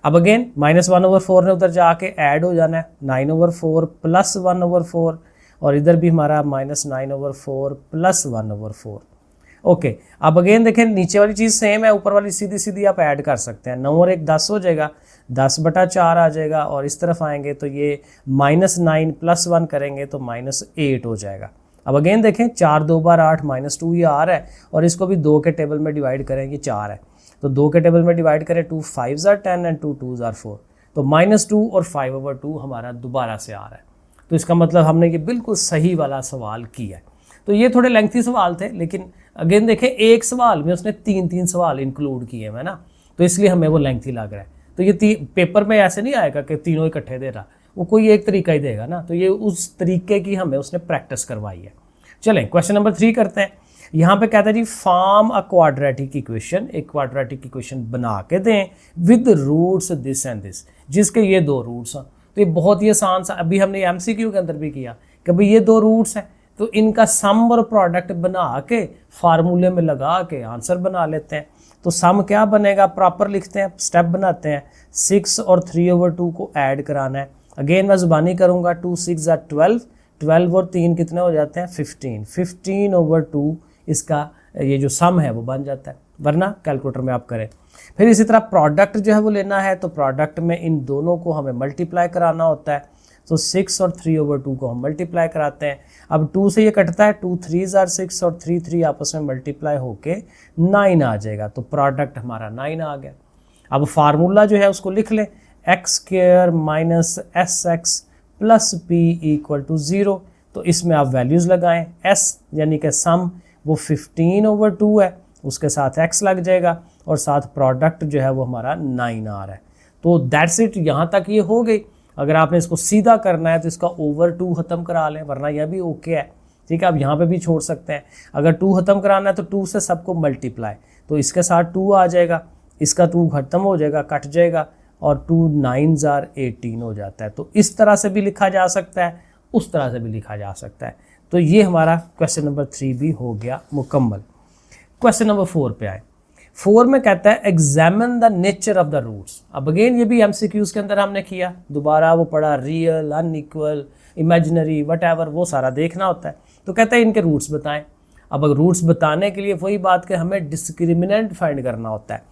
अब अगेन -1/4 ने उधर जाके ऐड हो जाना है, 9/4 प्लस 1/4 और इधर भी हमारा -9/4 प्लस 1/4। ओके, अब अगेन देखें नीचे वाली चीज़ सेम है, ऊपर वाली सीधी सीधी आप ऐड कर सकते हैं, 9 और 1 10 हो जाएगा, 10/4 आ जाएगा और इस तरफ आएंगे तो ये -9 प्लस 1 करेंगे तो -8 हो जाएगा। अब अगेन देखें 4 2 बार 8 -2 ये आ रहा है और इसको भी 2 के टेबल में डिवाइड करेंगे, 4 है तो 2 के टेबल में डिवाइड करें, 2 5 ज़ार 10 एंड 2 2 ज़ार 4, तो -2 और 5/2 हमारा दोबारा से आ रहा है, तो इसका मतलब हमने ये बिल्कुल सही वाला सवाल किया है। तो ये थोड़े लेंथी सवाल थे, लेकिन अगेन देखें एक सवाल में उसने 3 सवाल इंक्लूड किए हैं ना, तो इसलिए हमें वो लेंथी लग रहा है। तो ये पेपर में ऐसे नहीं आएगा कि तीनों इकट्ठे दे रहा, वो कोई एक तरीका ही देगा ना, तो ये उस तरीके की हमें उसने प्रैक्टिस करवाई है। चलें क्वेश्चन नंबर 3 करते हैं। यहाँ पे कहता है जी फॉर्म अ क्वाड्रेटिक इक्वेशन, एक क्वाड्रेटिक इक्वेशन बना के दें with roots this and this, जिसके ये 2 रूट्स हैं। तो ये बहुत ही आसान सा, अभी हमने एमसीक्यू के अंदर भी किया कि भाई ये 2 रूट्स हैं, तो इनका सम और प्रोडक्ट बना के फार्मूले में लगा के आंसर बना लेते हैं। तो सम क्या बनेगा, प्रॉपर लिखते हैं, स्टेप बनाते हैं। 6 और 3/2 को ऐड कराना है। अगेन मैं जुबानी करूँगा, 2 6 12, 12 और 3 कितने हो जाते हैं 15, 15/2 इसका ये जो सम है वो बन जाता है, वरना कैलकुलेटर में आप करें। फिर इसी तरह प्रोडक्ट जो है वो लेना है, तो प्रोडक्ट में इन दोनों को हमें मल्टीप्लाई कराना होता है। तो 6 और 3/2 को हम मल्टीप्लाई कराते हैं। अब 2 से ये कटता है, 2 3 आर 6 और 3 3 आपस में मल्टीप्लाई होके 9 आ जाएगा, तो प्रोडक्ट हमारा 9 आ गया। अब फार्मूला जो है उसको लिख लें, x² minus SX plus P equal to 0। तो इसमें आप वैल्यूज़ लगाएं, S यानी कि सम वो 15/2 है, उसके साथ x लग जाएगा और साथ प्रोडक्ट जो है वो हमारा 9 आ रहा है। तो दैट्स इट, यहाँ तक ये हो गई। अगर आपने इसको सीधा करना है तो इसका ओवर 2 ख़त्म करा लें, वरना यह भी ओके है, ठीक है। आप यहाँ पे भी छोड़ सकते हैं। अगर 2 ख़त्म कराना है तो 2 से सबको मल्टीप्लाई, तो इसके साथ 2 आ जाएगा, इसका 2 ख़त्म हो जाएगा, कट जाएगा, और 2 9s आर 18 हो जाता है। तो इस तरह से भी लिखा जा सकता है, उस तरह से भी लिखा जा सकता है। तो ये हमारा क्वेश्चन नंबर 3 भी हो गया मुकम्मल। क्वेश्चन नंबर 4 पे आए। 4 में कहता है examine the nature of the roots. अब अगेन ये भी एमसीक्यूज के अंदर हमने किया, दोबारा वो पढ़ा, रियल, अनइक्वल, इमेजिनरी, वटएवर, वो सारा देखना होता है। तो कहता है इनके रूट्स बताएं। अब अगर रूट्स बताने के लिए वही बात कि हमें डिस्क्रिमिनेंट फाइंड करना होता है,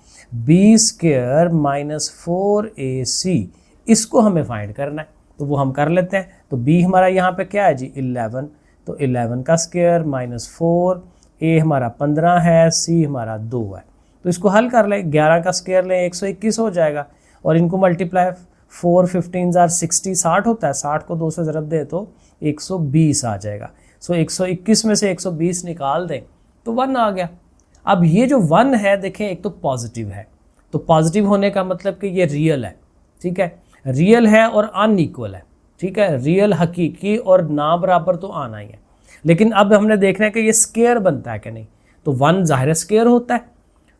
b² माइनस 4ac, इसको हमें फाइंड करना है, तो वो हम कर लेते हैं। तो b हमारा यहाँ पे क्या है जी 11, तो 11 का स्क्वायर माइनस 4, a हमारा 15 है, c हमारा 2 है। तो इसको हल कर लें, 11 का स्क्वायर लें 121 हो जाएगा, और इनको मल्टीप्लाई 4 15 आर 60, 60 होता है, 60 को 2 से ज़रब दे तो 120 आ जाएगा। सो 121 में से 120 निकाल दें तो 1 आ गया। अब ये जो 1 है देखें, एक तो पॉजिटिव है, तो पॉजिटिव होने का मतलब कि ये रियल है, ठीक है, रियल है और अनइक्वल है, ठीक है, रियल हकीकी और ना बराबर तो आना ही है। लेकिन अब हमने देखना है कि ये स्क्वायर बनता है कि नहीं। तो 1 ज़ाहिर स्क्वायर होता है,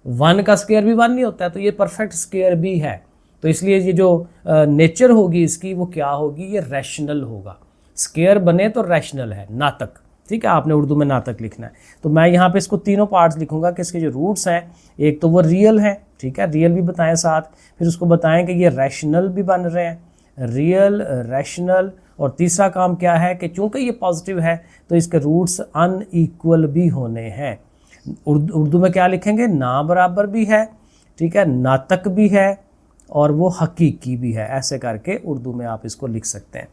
1 का स्क्वायर भी 1 नहीं होता है, तो ये परफेक्ट स्क्वायर भी है। तो इसलिए ये जो नेचर होगी इसकी वो क्या होगी, ये रैशनल होगा। स्क्वायर बने तो रैशनल है, नातक, ठीक है, आपने उर्दू में नातक लिखना है। तो मैं यहाँ पे इसको तीनों पार्ट्स लिखूंगा कि इसके जो रूट्स हैं, एक तो वो रियल है, ठीक है, रियल भी बताएं साथ, फिर उसको बताएं कि ये रैशनल भी बन रहे हैं, रियल, रैशनल, और तीसरा काम क्या है कि चूंकि ये पॉजिटिव है तो इसके रूट्स अनइक्वल भी होने हैं। उर्दू में क्या लिखेंगे, ना बराबर भी है, ठीक है, नातक भी है, और वो हकीकी भी है। ऐसे करके उर्दू में आप इसको लिख सकते हैं,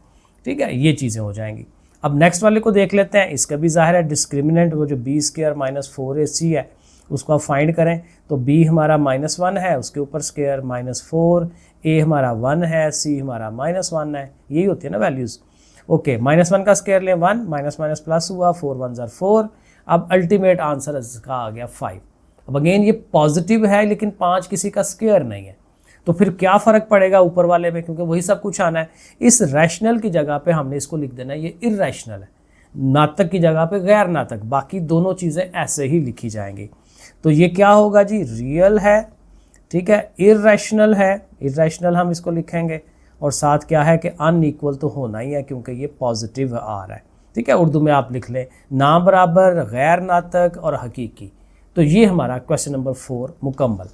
ठीक है, ये चीज़ें हो जाएंगी। अब नेक्स्ट वाले को देख लेते हैं। इसका भी ज़ाहिर है डिस्क्रिमिनेंट, वो जो b² माइनस 4ac है उसको आप फाइंड करें। तो b हमारा -1 है, उसके ऊपर स्क्वायर -4, a हमारा 1 है, c हमारा -1 है, यही होती है ना वैल्यूज़। ओके, -1 का स्क्वायर लें 1, माइनस माइनस प्लस हुआ, 4 1 ज़ार 4। अब अल्टीमेट आंसर इसका आ गया 5। अब अगेन ये पॉजिटिव है लेकिन 5 किसी का स्क्वायर नहीं है, तो फिर क्या फ़र्क पड़ेगा ऊपर वाले में, क्योंकि वही सब कुछ आना है। इस रैशनल की जगह पे हमने इसको लिख देना है ये इर्रेशनल है, नातक की जगह पे गैर नातक, बाकी दोनों चीज़ें ऐसे ही लिखी जाएंगी। तो ये क्या होगा जी, रियल है, ठीक है, इर्रेशनल है, इर्रेशनल हम इसको लिखेंगे, और साथ क्या है कि अनइक्वल तो होना ही है क्योंकि ये पॉजिटिव आ रहा है, ठीक है। उर्दू में आप लिख लें ना बराबर, गैर नातक और हकीकी। तो ये हमारा क्वेश्चन नंबर 4 मुकम्मल।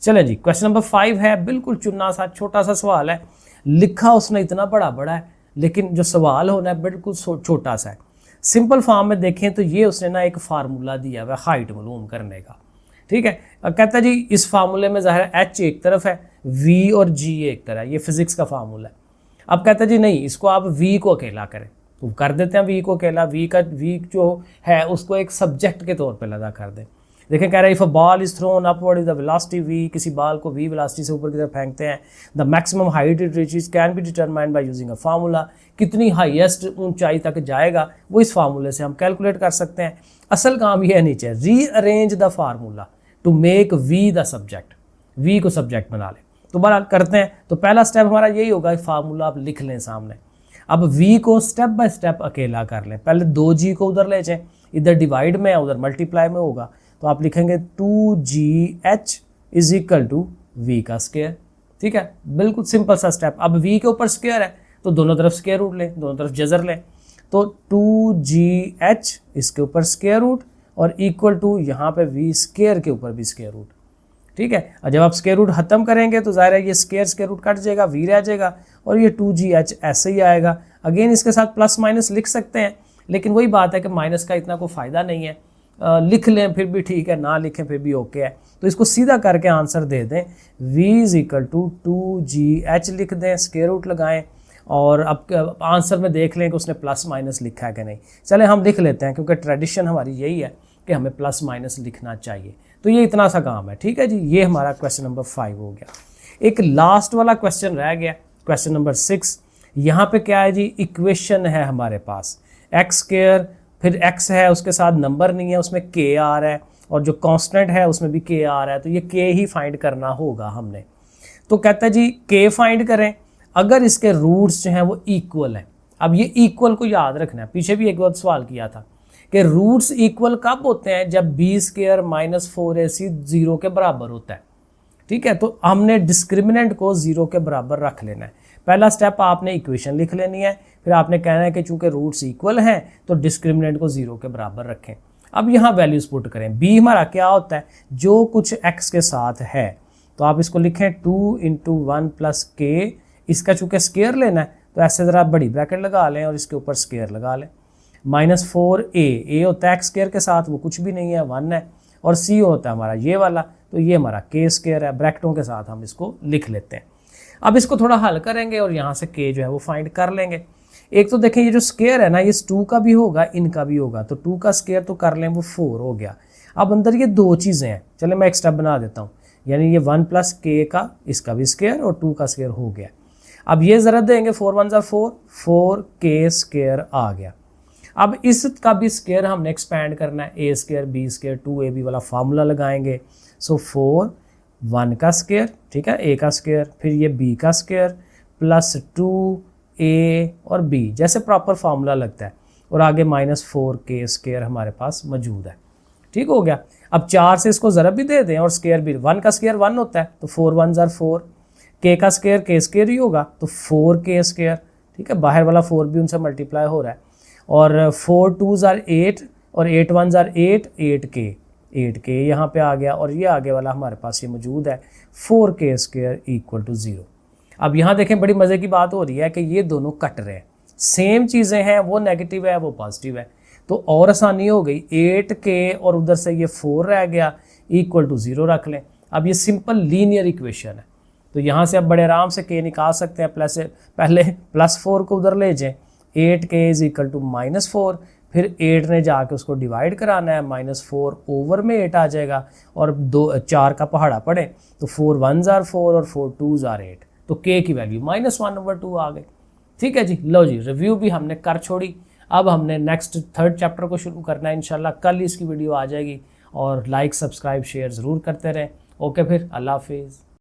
चलें जी, क्वेश्चन नंबर 5 है, बिल्कुल चुना सा छोटा सा सवाल है, लिखा उसने इतना बड़ा बड़ा है लेकिन जो सवाल होना है बिल्कुल छोटा सा है। सिंपल फॉर्म में देखें तो ये उसने ना एक फार्मूला दिया हुआ है हाइट मालूम करने का, ठीक है। कहता है जी इस फार्मूले में ज़ाहिर h एक तरफ है, v और g एक तरफ है, ये फिजिक्स का फार्मूला है। अब कहता है जी नहीं, इसको आप v को अकेला करें, तो कर देते हैं v को अकेला। v जो है उसको एक सब्जेक्ट के तौर पे लगा कर दें, देखें कह रहा है if a ball is throne upward with the velocity v, किसी बॉल को v वेलोसिटी से ऊपर की तरफ फेंकते हैं, the maximum height it reaches can be determined by using a formula, कितनी हाईएस्ट ऊंचाई तक जाएगा वो इस फार्मूले से हम कैलकुलेट कर सकते हैं। असल काम ये है नीचे, rearrange the formula to make v the subject, v को सब्जेक्ट बना लें। तो बहरहाल करते हैं, तो पहला स्टेप हमारा यही होगा, फार्मूला आप लिख लें सामने। अब v को स्टेप बाय स्टेप अकेला कर लें, पहले 2g को उधर ले जाएं, इधर डिवाइड में है उधर मल्टीप्लाई में होगा, तो आप लिखेंगे 2gh is equal to v का स्क्वायर। ठीक है, बिल्कुल सिंपल सा स्टेप। अब v के ऊपर स्क्वायर है तो दोनों तरफ स्क्वायर रूट लें, दोनों तरफ जजर लें, तो 2gh इसके ऊपर स्क्वायर रूट और इक्वल टू यहाँ पे v स्क्वायर के ऊपर भी स्क्वायर रूट। ठीक है, और जब आप स्क्वायर रूट खत्म करेंगे तो ज़ाहिर है ये स्क्वायर रूट कट जाएगा, v रह जाएगा और ये 2gh ऐसे ही आएगा। अगेन इसके साथ प्लस माइनस लिख सकते हैं, लेकिन वही बात है कि माइनस का इतना कोई फ़ायदा नहीं है, लिख लें फिर भी ठीक है, ना लिखें फिर भी ओके है। तो इसको सीधा करके आंसर दे दें, v is equal to 2gh लिख दें, स्क्वायर रूट लगाएं और अब आंसर में देख लें कि उसने प्लस माइनस लिखा है कि नहीं। चले हम लिख लेते हैं क्योंकि ट्रेडिशन हमारी यही है कि हमें प्लस माइनस लिखना चाहिए। तो ये इतना सा काम है। ठीक है जी, ये हमारा क्वेश्चन नंबर 5 हो गया। एक लास्ट वाला क्वेश्चन रह गया, क्वेश्चन नंबर 6। यहाँ पे क्या है जी, इक्वेशन है हमारे पास एक्स स्क्वायर, फिर x है उसके साथ नंबर नहीं है, उसमें k आ रहा है और जो कांस्टेंट है उसमें भी k आ रहा है, तो ये k ही फाइंड करना होगा हमने। तो कहता है जी k फाइंड करें अगर इसके रूट्स जो हैं वो इक्वल हैं। अब ये इक्वल को याद रखना है, पीछे भी एक बार सवाल किया था कि रूट्स इक्वल कब होते हैं, जब b स्क्वायर माइनस 4ac 0 के बराबर होता है। ठीक है, तो हमने डिस्क्रिमिनेंट को 0 के बराबर रख लेना है। पहला स्टेप आपने इक्वेशन लिख लेनी है, फिर आपने कहना है कि चूंकि रूट्स इक्वल हैं तो डिस्क्रिमिनेंट को 0 के बराबर रखें। अब यहाँ वैल्यूज पुट करें, b हमारा क्या होता है, जो कुछ x के साथ है, तो आप इसको लिखें 2 × 1 + k, इसका चूंकि स्क्वायर लेना है तो ऐसे ज़रा बड़ी ब्रैकेट लगा लें और इसके ऊपर स्क्वायर लगा लें। -4a होता है x स्क्वायर के साथ, वो कुछ भी नहीं है 1 है, और c होता है हमारा ये वाला, तो ये हमारा k स्क्वायर है, ब्रैकेटों के साथ हम इसको लिख लेते हैं। अब इसको थोड़ा हल करेंगे और यहाँ से k जो है वो फाइंड कर लेंगे। एक तो देखें ये जो स्क्वायर है ना, ये 2 का भी होगा इनका भी होगा, तो 2 का स्क्वायर तो कर लें वो 4 हो गया। अब अंदर ये दो चीज़ें हैं, चले मैं एक स्टेप बना देता हूँ, यानी ये 1 + k का इसका भी स्क्वायर और 2 का स्क्वायर हो गया। अब ये ज़रा देंगे 4 × 1 = 4, 4k स्क्वायर आ गया। अब इसका भी स्क्वायर हमने एक्सपैंड करना है, a square b square 2ab वाला फार्मूला लगाएंगे। सो 4 1 का स्क्वायर, ठीक है, a का स्क्वायर, फिर ये b का स्क्वायर प्लस 2a और b, जैसे प्रॉपर फार्मूला लगता है, और आगे -4k स्क्वायर हमारे पास मौजूद है। ठीक हो गया। अब 4 से इसको ज़रब भी दे दें और स्क्वायर भी, 1 का स्क्वायर 1 होता है, तो 4 × 1 = 4, k का स्क्वायर k स्क्वायर ही होगा, तो 4k स्क्वायर। ठीक है, बाहर वाला 4 भी उनसे मल्टीप्लाई हो रहा है, और 4 × 2 = 8 और 8 × 1 = 8, 8k यहाँ पे आ गया, और ये आगे वाला हमारे पास ये मौजूद है 4k स्क्वायर = 0। अब यहाँ देखें बड़ी मज़े की बात हो रही है कि ये दोनों कट रहे हैं, सेम चीज़ें हैं, वो नेगेटिव है वो पॉजिटिव है, तो और आसानी हो गई, 8k और उधर से ये 4 रह गया = 0 रख लें। अब ये सिंपल लीनियर इक्वेशन है, तो यहाँ से आप बड़े आराम से k निकाल सकते हैं। पहले +4 को उधर ले जाएं, 8k = -4, फिर 8 ने जाके उसको डिवाइड कराना है, -4 ओवर में 8 आ जाएगा, और 4 का पहाड़ा पड़े तो 4 × 1 = 4 और 4 × 2 = 8, तो k की वैल्यू -1/2 आ गई। ठीक है जी, लो जी, रिव्यू भी हमने कर छोड़ी। अब हमने नेक्स्ट 3rd चैप्टर को शुरू करना है इंशाल्लाह, कल ही इसकी वीडियो आ जाएगी, और लाइक सब्सक्राइब शेयर ज़रूर करते रहें। ओके, फिर अल्लाह हाफिज़।